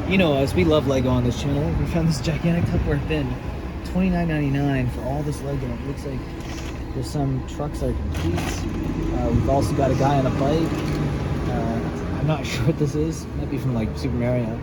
You know us, we love Lego on this channel. We found this gigantic Tupperware bin, $29.99 for all this Lego. It looks like there's some trucks that are complete. We've also got a guy on a bike. I'm not sure what this is. Might be from like Super Mario.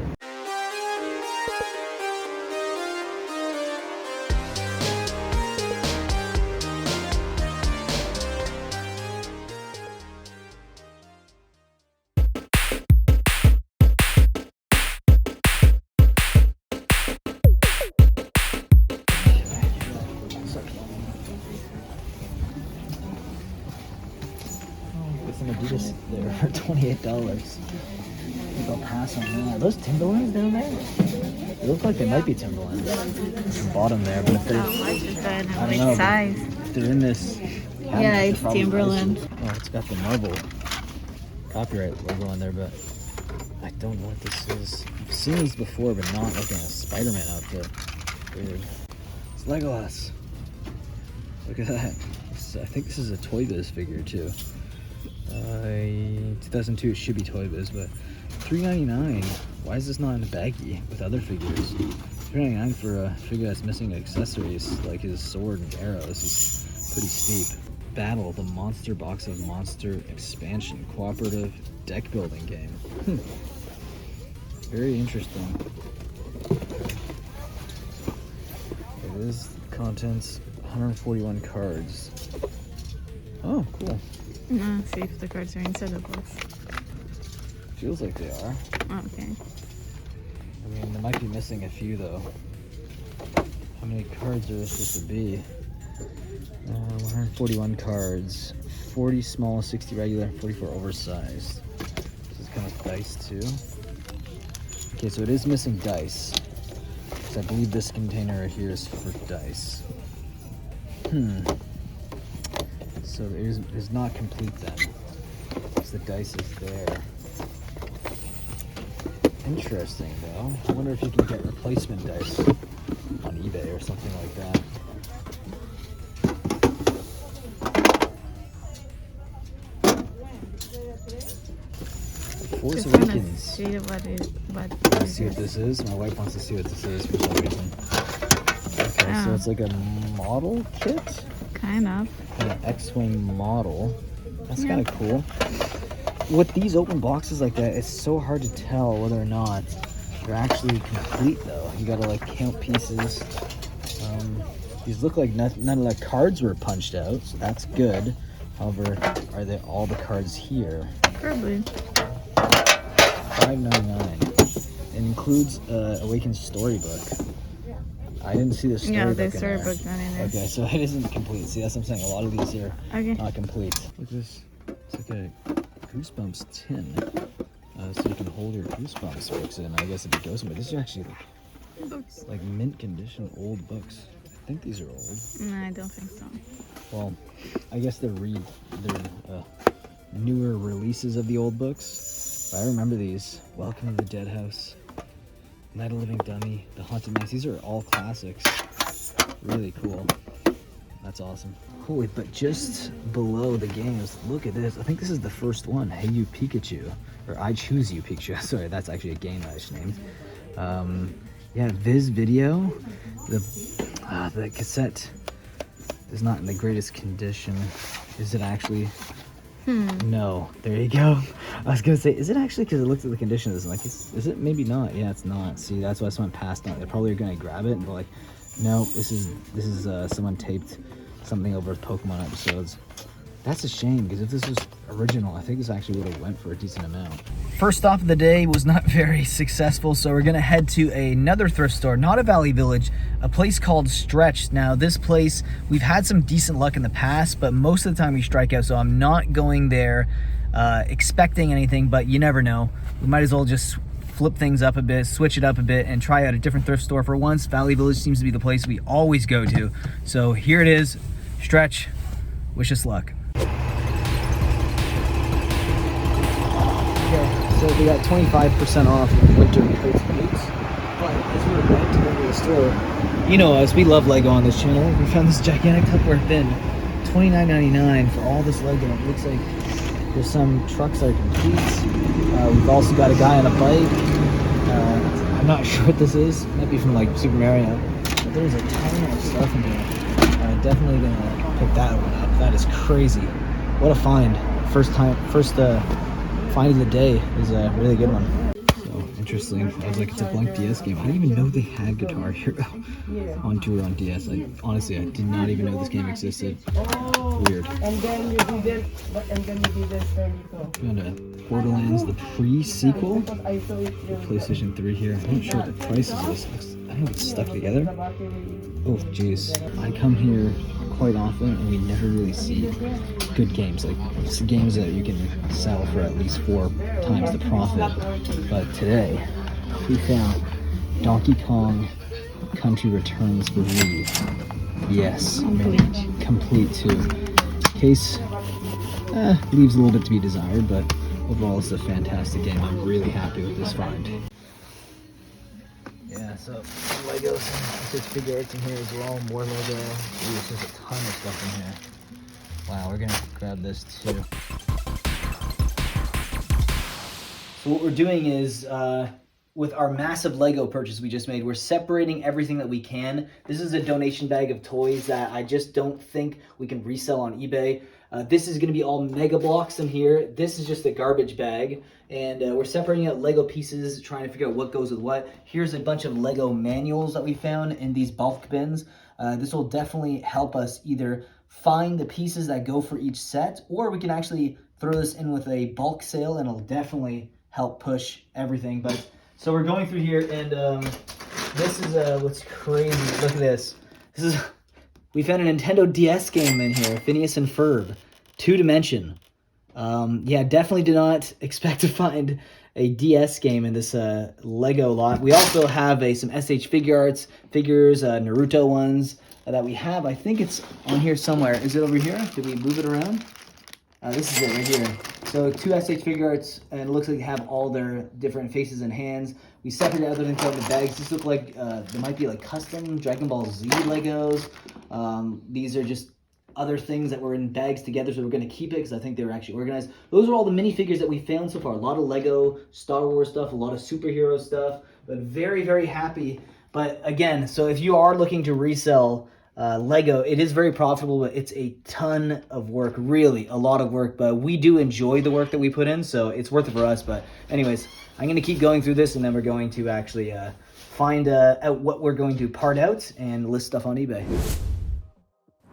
I'm gonna do this there for $28. I think I'll pass on that. Are those Timberlands down there? They look like they might be Timberlands. At the bottom there, but if they're, I don't know, size. If they're in this cabinet, yeah, it's Timberland. Oh, it's got the Marvel copyright logo on there, but I don't know what this is. I've seen these before, but not like in a Spider-Man outfit. Weird. It's Legolas. Look at that. I think this is a Toy Biz figure too. 2002, it should be Toy Biz, but $3.99. Why is this not in a baggie with other figures? $3.99 for a figure that's missing accessories like his sword and arrow. This is pretty steep. Battle, the Monster Box of Monster Expansion cooperative deck building game. Very interesting. It is contents, 141 cards. Oh, cool. See if the cards are inside the box. Feels like they are. Okay. I mean, they might be missing a few though. How many cards are there supposed to be? 141 cards. 40 small, 60 regular, 44 oversized. This is kind of dice too. Okay, so it is missing dice. So I believe this container right here is for dice. So it is not complete then. Because the dice is there. Interesting though. I wonder if you can get replacement dice on eBay or something like that. Force Awakens. See what this is. My wife wants to see what this is for some reason. Okay, so it's like a model kit? Kind of. An X-Wing model. That's kind of cool. With these open boxes like that, it's so hard to tell whether or not they're actually complete though. You gotta like count pieces. These look like none of the cards were punched out, so that's good. However, are they all the cards here? Probably. $5.99. It includes Awakens storybook. I didn't see the storybook. Yeah, the storybook not in there. Okay, so it isn't complete. See, that's what I'm saying. A lot of these are not complete. Look at this. It's like a Goosebumps tin. So you can hold your Goosebumps books in. I guess it'd be Ghost, but these are actually like mint condition old books. I think these are old. No, I don't think so. Well, I guess they're newer releases of the old books. But I remember these. Welcome to the Dead House. Night of Living Dummy, The Haunted Mask. These are all classics. Really cool. That's awesome. Cool, but just below the games, look at this. I think this is the first one. Hey You Pikachu. Or I Choose You Pikachu. Sorry, that's actually a game that I just named. Yeah, Viz Video. The cassette is not in the greatest condition. Is it actually? No, there you go. I was gonna say, is it actually? Because it looks at the condition of this, like, is it? Maybe not. Yeah, it's not. See, that's why someone passed on. They're probably gonna grab it and go like, no, this is someone taped something over Pokemon episodes. That's a shame, because if this was original, I think this actually would have went for a decent amount. First stop of the day was not very successful, so we're gonna head to another thrift store, not a Valley Village, a place called Stretch. Now this place, we've had some decent luck in the past, but most of the time we strike out, so I'm not going there expecting anything, but you never know. We might as well just flip things up a bit, switch it up a bit, and try out a different thrift store for once. Valley Village seems to be the place we always go to. So here it is, Stretch. Wish us luck. So we got 25% off winter coats and boots. But as we were about to go to the store, you know us, we love Lego on this channel. We found this gigantic Tupperware bin, $29.99 for all this Lego. It looks like there's some trucks that are complete. We've also got a guy on a bike. I'm not sure what this is. It might be from like Super Mario. But there's a ton of stuff in here. I'm definitely gonna pick that one up. That is crazy. What a find. First find of the day is a really good one. So interesting. I was like, it's a blank DS game. I didn't even know they had Guitar Hero on tour on DS. Honestly, I did not even know this game existed. Weird. And then you didn't, and then you didn't turn it on. Got a Borderlands, the pre-sequel. Because I saw it here. PlayStation 3 here. I'm not sure what the price of this is. I don't know if it's stuck together. Oh, jeez. I come here quite often and we never really see good games. Like, it's games that you can sell for at least 4 times the profit. But today, we found Donkey Kong Country Returns for Wii. Yes. Complete too. Case leaves a little bit to be desired, but overall it's a fantastic game. I'm really happy with this find. Yeah, so Legos and just figure arts in here as well. More Lego. Ooh, there's just a ton of stuff in here. Wow, we're gonna grab this too. So what we're doing is, with our massive Lego purchase we just made, we're separating everything that we can. This is a donation bag of toys that I just don't think we can resell on eBay. This is gonna be all Mega Blocks in here. This is just a garbage bag. And we're separating out Lego pieces, trying to figure out what goes with what. Here's a bunch of Lego manuals that we found in these bulk bins. This will definitely help us either find the pieces that go for each set, or we can actually throw this in with a bulk sale and it'll definitely help push everything. But so we're going through here, and this is what's crazy. Look at this. We found a Nintendo DS game in here, Phineas and Ferb, 2-dimension. Yeah, definitely did not expect to find a DS game in this Lego lot. We also have some SH figures, Naruto ones that we have. I think it's on here somewhere. Is it over here? Did we move it around? This is it right here. So 2 SH figure arts, and it looks like they have all their different faces and hands. We separated other things out of the bags. These look like they might be like custom Dragon Ball Z Legos. These are just other things that were in bags together, so we're going to keep it because I think they were actually organized. Those are all the minifigures that we found so far. A lot of Lego Star Wars stuff, a lot of superhero stuff, but very, very happy. But again, so if you are looking to resell Lego, it is very profitable, but it's a ton of work, really a lot of work, but we do enjoy the work that we put in, so it's worth it for us. But anyways, I'm going to keep going through this, and then we're going to actually find out what we're going to part out and list stuff on eBay.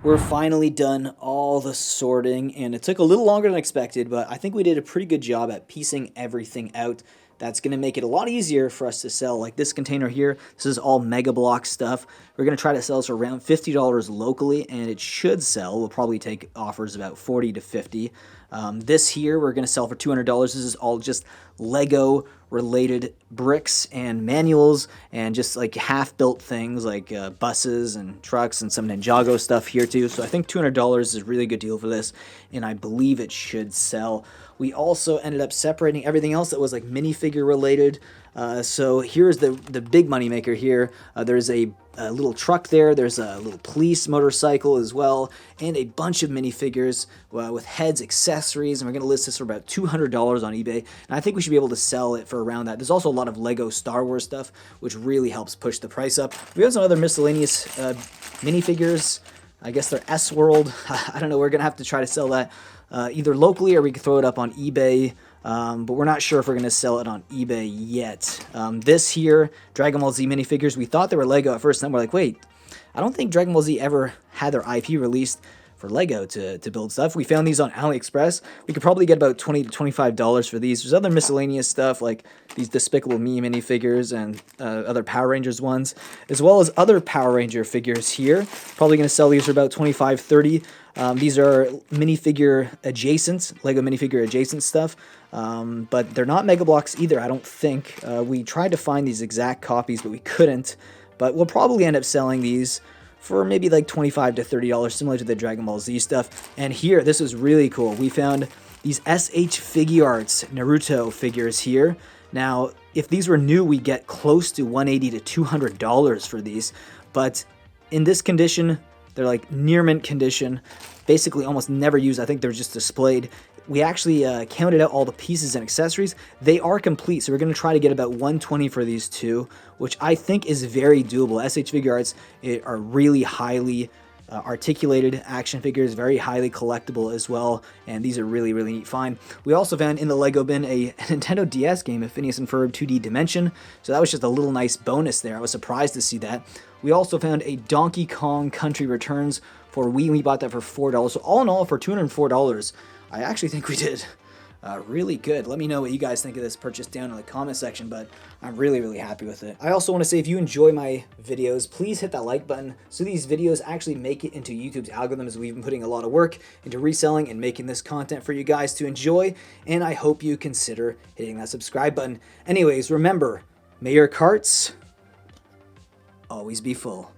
We're finally done all the sorting, and it took a little longer than expected, but I think we did a pretty good job at piecing everything out. That's going to make it a lot easier for us to sell. Like this container here, this is all Mega Block stuff. We're going to try to sell this for around $50 locally, and it should sell. We'll probably take offers about $40 to $50. This here, we're going to sell for $200. This is all just Lego related bricks and manuals and just like half-built things like buses and trucks and some Ninjago stuff here too. So I think $200 is a really good deal for this, and I believe it should sell. We also ended up separating everything else that was like minifigure related. So here's the big money maker here. There's a little truck there. There's a little police motorcycle as well, and a bunch of minifigures with heads, accessories, and we're going to list this for about $200 on eBay, and I think we should be able to sell it for around that. There's also a lot of Lego Star Wars stuff, which really helps push the price up. We have some other miscellaneous minifigures. I guess they're S-World. I don't know. We're going to have to try to sell that either locally, or we could throw it up on eBay. But we're not sure if we're going to sell it on eBay yet. This here, Dragon Ball Z minifigures, we thought they were Lego at first, and then we're like, wait, I don't think Dragon Ball Z ever had their IP released for Lego to build stuff. We found these on AliExpress. We could probably get about $20 to $25 for these. There's other miscellaneous stuff like these Despicable Me minifigures and other Power Rangers ones, as well as other Power Ranger figures here. Probably going to sell these for about $25, $30. These are minifigure adjacent, Lego minifigure adjacent stuff, but they're not Mega Blocks either, I don't think. We tried to find these exact copies, but we couldn't. But we'll probably end up selling these for maybe like $25 to $30, similar to the Dragon Ball Z stuff. And here, this is really cool. We found these SH Figure Arts Naruto figures here. Now, if these were new, we get close to $180 to $200 for these. But in this condition, they're like near mint condition, basically almost never used. I think they're just displayed. we actually counted out all the pieces and accessories. They are complete, so we're going to try to get about 120 for these two, which I think is very doable. SH Figure Arts are really highly articulated action figures, very highly collectible as well, and these are really, really neat find. We also found in the Lego bin a Nintendo DS game of Phineas and Ferb 2D Dimension, so that was just a little nice bonus there. I was surprised to see that. We also found a Donkey Kong Country Returns for Wii. We bought that for $4, so all in all, for $204, I actually think we did really good. Let me know what you guys think of this purchase down in the comment section, but I'm really, really happy with it. I also want to say, if you enjoy my videos, please hit that like button so these videos actually make it into YouTube's algorithms. We've been putting a lot of work into reselling and making this content for you guys to enjoy, and I hope you consider hitting that subscribe button. Anyways, remember, may your carts always be full.